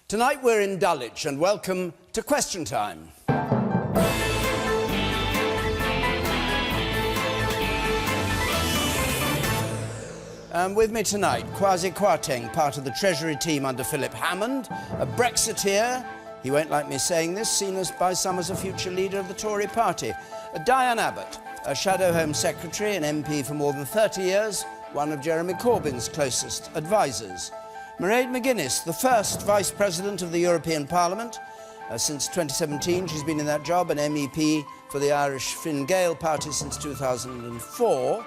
Tonight we're in Dulwich, and welcome to Question Time. With me tonight, Kwasi Kwarteng, part of the Treasury team under Philip Hammond, a Brexiteer, he won't like me saying this, seen as by some as a future leader of the Tory party. Diane Abbott, a Shadow Home Secretary, an MP for more than 30 years, one of Jeremy Corbyn's closest advisers. Mairead McGuinness, the first Vice President of the European Parliament. Since 2017, she's been in that job, an MEP for the Irish Fine Gael party since 2004.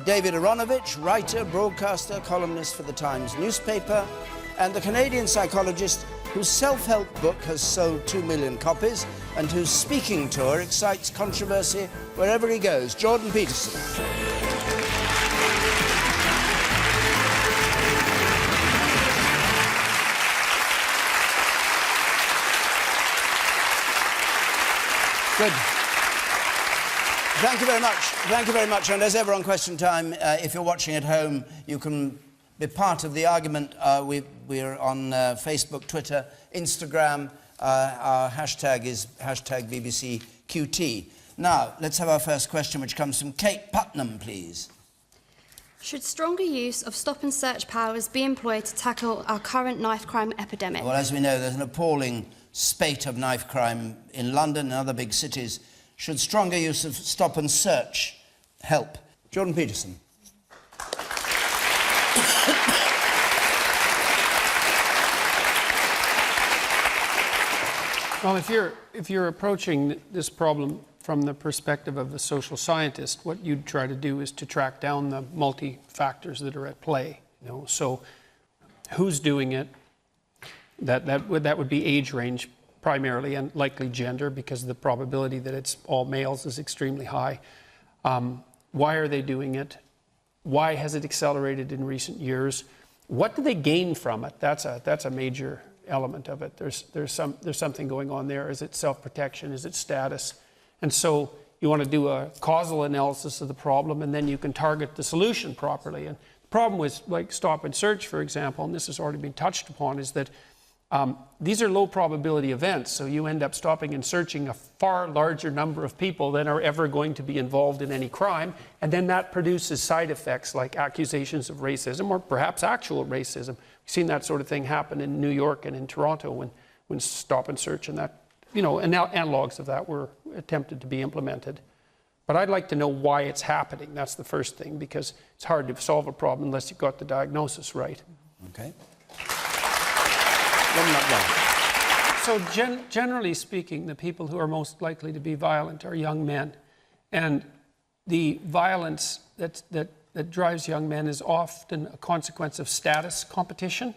David Aronovich, writer, broadcaster, columnist for the Times newspaper, and the Canadian psychologist whose self-help book has sold 2 million copies and whose speaking tour excites controversy wherever he goes, Jordan Peterson. Good. Thank you very much. Thank you very much. And as ever on Question Time, if you're watching at home, you can be part of the argument. We're on Facebook, Twitter, Instagram. Our hashtag is #BBCQT. Now, let's have our first question, which comes from Kate Putnam, please. Should stronger use of stop and search powers be employed to tackle our current knife crime epidemic? Well, as we know, there's an appalling spate of knife crime in London and other big cities. Should stronger use of stop and search help? Jordan Peterson. Well, if you're approaching this problem from the perspective of a social scientist, what you'd try to do is to track down the multi-factors that are at play. So who's doing it? That would be age range primarily, and likely gender, because the probability that it's all males is extremely high. Why are they doing it? Why has it accelerated in recent years? What do they gain from it? That's a major element of it. There's something going on there. Is it self-protection? Is it status? And so you want to do a causal analysis of the problem, and then you can target the solution properly. And the problem with like stop and search, for example, and this has already been touched upon, is that these are low probability events, so you end up stopping and searching a far larger number of people than are ever going to be involved in any crime, and then that produces side effects like accusations of racism or perhaps actual racism. We've seen that sort of thing happen in New York and in Toronto when stop and search and that, and analogs of that were attempted to be implemented. But I'd like to know why it's happening. That's the first thing, because it's hard to solve a problem unless you've got the diagnosis right. Okay. So generally speaking, the people who are most likely to be violent are young men. And the violence that drives young men is often a consequence of status competition.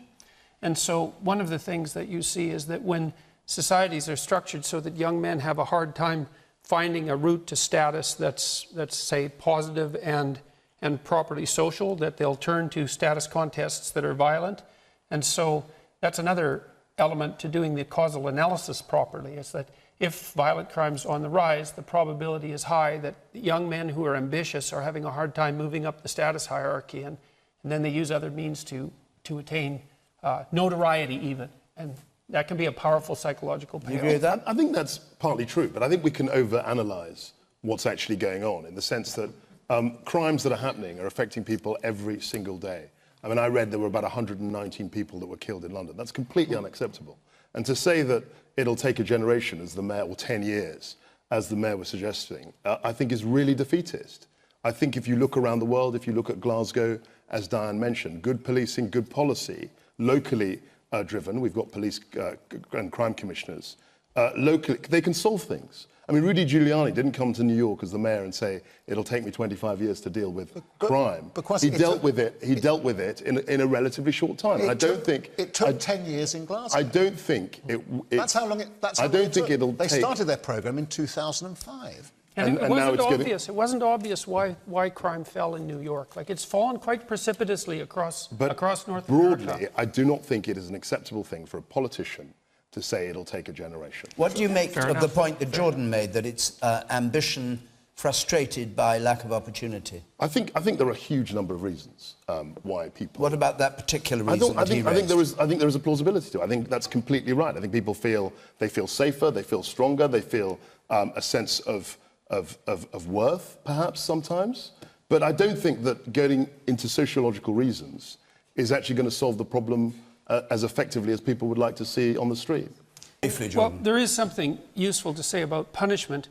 And so one of the things that you see is that when societies are structured so that young men have a hard time finding a route to status that's say, positive and properly social, that they'll turn to status contests that are violent. And so that's another element to doing the causal analysis properly, is that if violent crime's on the rise, the probability is high that young men who are ambitious are having a hard time moving up the status hierarchy, and then they use other means to attain notoriety even. And that can be a powerful psychological payoff. You agree with that? I think that's partly true, but I think we can overanalyze what's actually going on, in the sense that crimes that are happening are affecting people every single day. I mean, I read there were about 119 people that were killed in London. That's completely unacceptable. And to say that it'll take a generation, as the mayor, or 10 years, as the mayor was suggesting, I think is really defeatist. I think if you look around the world, if you look at Glasgow, as Diane mentioned, good policing, good policy, locally driven, we've got police and crime commissioners, locally, they can solve things. I mean, Rudy Giuliani didn't come to New York as the mayor and say, it'll take me 25 years to deal with crime. He dealt with it in a relatively short time. And I don't think... It took 10 years in Glasgow. I don't think that's how long it took. They started their programme in 2005. And it wasn't obvious. It wasn't obvious why crime fell in New York. Like, it's fallen quite precipitously across North America. Broadly, I do not think it is an acceptable thing for a politician to say it'll take a generation. What do you make of the point that Jordan made, that it's ambition frustrated by lack of opportunity? I think there are a huge number of reasons why people... What about that particular reason I think there is a plausibility to it. I think that's completely right. I think people feel safer, they feel stronger, they feel a sense of worth, perhaps, sometimes. But I don't think that getting into sociological reasons is actually going to solve the problem as effectively as people would like to see on the street. Well, there is something useful to say about punishment.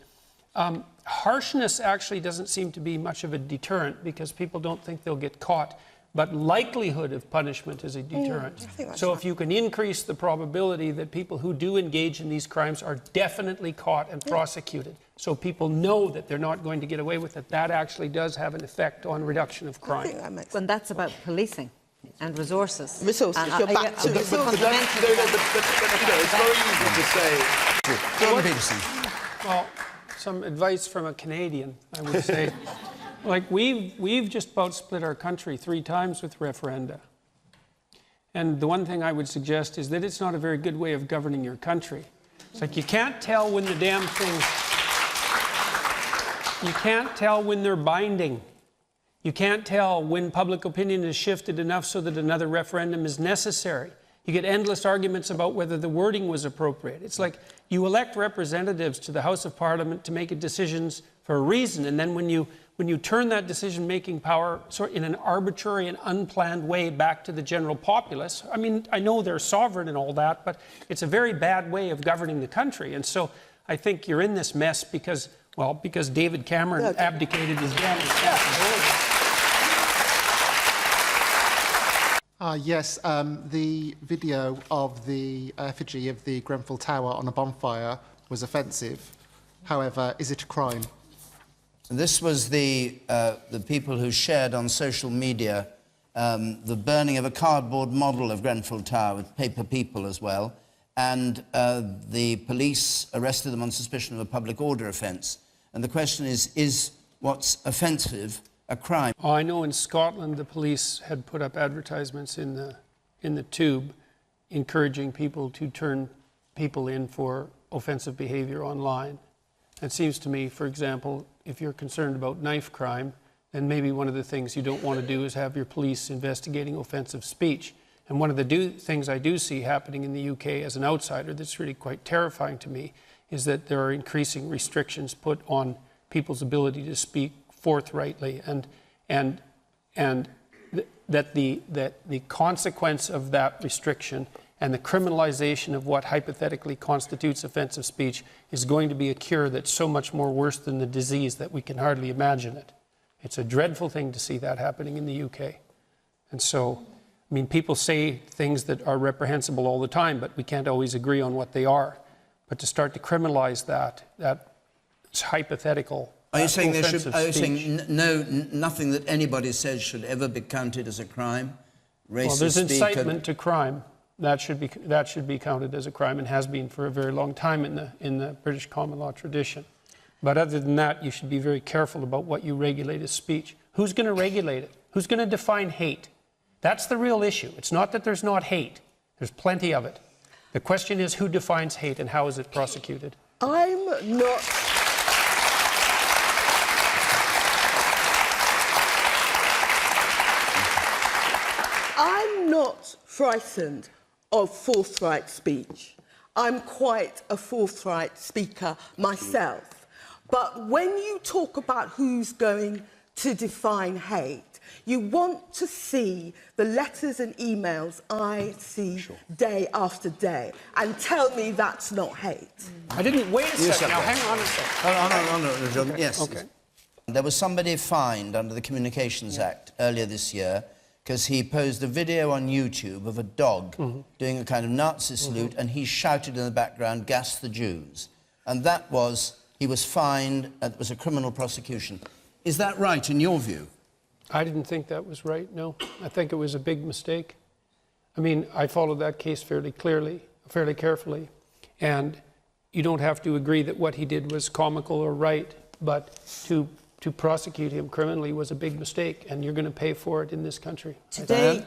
Harshness actually doesn't seem to be much of a deterrent because people don't think they'll get caught. But likelihood of punishment is a deterrent. So if you can increase the probability that people who do engage in these crimes are definitely caught and prosecuted, so people know that they're not going to get away with it, that actually does have an effect on reduction of crime. And that's about policing and resources. Resources, you're back to resources. It's very easy to say... John Peterson. Well, some advice from a Canadian, I would say. Like, we've just about split our country 3 times with referenda. And the one thing I would suggest is that it's not a very good way of governing your country. It's like you can't tell when the damn things... You can't tell when they're binding. You can't tell when public opinion is shifted enough so that another referendum is necessary. You get endless arguments about whether the wording was appropriate. It's like you elect representatives to the House of Parliament to make decisions for a reason, and then when you turn that decision-making power sort in an arbitrary and unplanned way back to the general populace, I mean, I know they're sovereign and all that, but it's a very bad way of governing the country. And so I think you're in this mess because, well, because David Cameron abdicated his damn responsibility. Yes, the video of the effigy of the Grenfell Tower on a bonfire was offensive. However, is it a crime? This was the people who shared on social media the burning of a cardboard model of Grenfell Tower with paper people as well, and the police arrested them on suspicion of a public order offence. And the question is what's offensive a crime? Oh, I know in Scotland the police had put up advertisements in the tube encouraging people to turn people in for offensive behaviour online. It seems to me, for example, if you're concerned about knife crime, then maybe one of the things you don't want to do is have your police investigating offensive speech. And one of the things I do see happening in the UK as an outsider that's really quite terrifying to me is that there are increasing restrictions put on people's ability to speak forthrightly, and that the consequence of that restriction and the criminalization of what hypothetically constitutes offensive speech is going to be a cure that's so much more worse than the disease that we can hardly imagine it. It's a dreadful thing to see that happening in the UK. And so, I mean, people say things that are reprehensible all the time, but we can't always agree on what they are. But to start to criminalize that's hypothetical. Are you saying nothing that anybody says should ever be counted as a crime? Racist well, there's incitement to crime. That should be counted as a crime and has been for a very long time in the British common law tradition. But other than that, you should be very careful about what you regulate as speech. Who's going to regulate it? Who's going to define hate? That's the real issue. It's not that there's not hate. There's plenty of it. The question is who defines hate and how is it prosecuted? I'm not frightened of forthright speech. I'm quite a forthright speaker myself. But when you talk about who's going to define hate, you want to see the letters and emails I see day after day and tell me that's not hate. I didn't... Wait a second. Now, hang on a second. No, John. Okay. Yes. Okay. There was somebody fined under the Communications Act earlier this year because he posed a video on YouTube of a dog doing a kind of Nazi salute, and he shouted in the background, "Gas the Jews." And that was... He was fined, it was a criminal prosecution. Is that right, in your view? I didn't think that was right, no. I think it was a big mistake. I mean, I followed that case fairly carefully, and you don't have to agree that what he did was comical or right, but to prosecute him criminally was a big mistake, and you're going to pay for it in this country. Today,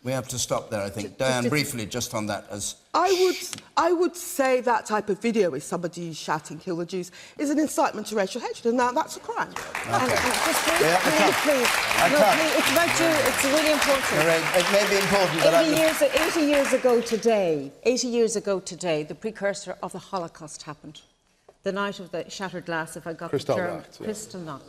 We have to stop there, I think. Diane, briefly, just on that, as... I would say that type of video with somebody shouting "kill the Jews" is an incitement to racial hatred, and now that's a crime. Okay. And just please. It's about you. It's really important. It may be important, but 80 years ago today, the precursor of the Holocaust happened. The night of the shattered glass, if I got the term. Kristallnacht.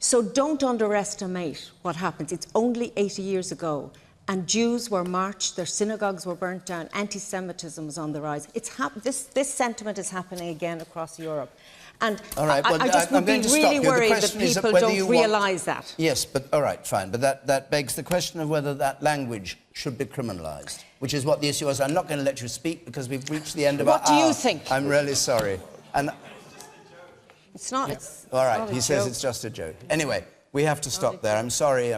So don't underestimate what happens. It's only 80 years ago. And Jews were marched, their synagogues were burnt down, anti-Semitism was on the rise. This sentiment is happening again across Europe. And all right, well, I just would be really worried that people don't realise that. Yes, but all right, fine. But that begs the question of whether that language should be criminalised, which is what the issue is. I'm not going to let you speak because we've reached the end of our hour. What do you think? I'm really sorry. And it's not. It's all right, not he says it's just a joke. Anyway, we have to stop there. I'm sorry.